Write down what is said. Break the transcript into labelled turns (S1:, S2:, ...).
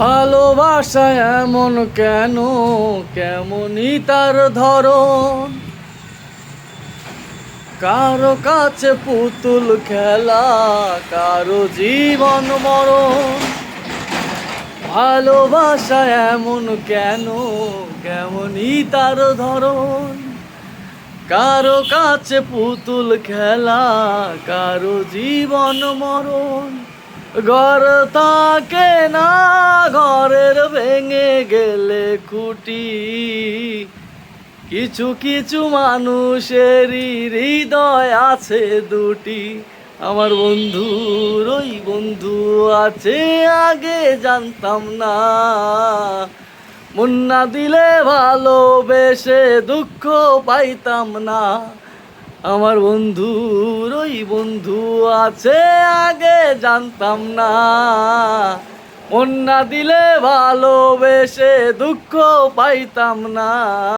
S1: ভালোবাসা এমন কেন, কেমনই তার ধরন। কারো কাছে পুতুল খেলা, কারো জীবন মরণ। ভালোবাসা এমন কেন, কেমনই তার ধরন। কারো কাছে পুতুল খেলা, কারো জীবন মরণ। ঘর থাকে না, ঘরের ভেঙে গেলে খুঁটি। কিছু কিছু মানুষেরই হৃদয় আছে দুটি। আমার বন্ধুর ওই বন্ধু আছে, আগে জানতাম না। মন না দিলে ভালোবেসে দুঃখ পাইতাম না। আমার বন্ধুর ওই বন্ধু আছে, আগে জানতাম না। মন না দিলে ভালোবেসে দুঃখ পাইতাম না।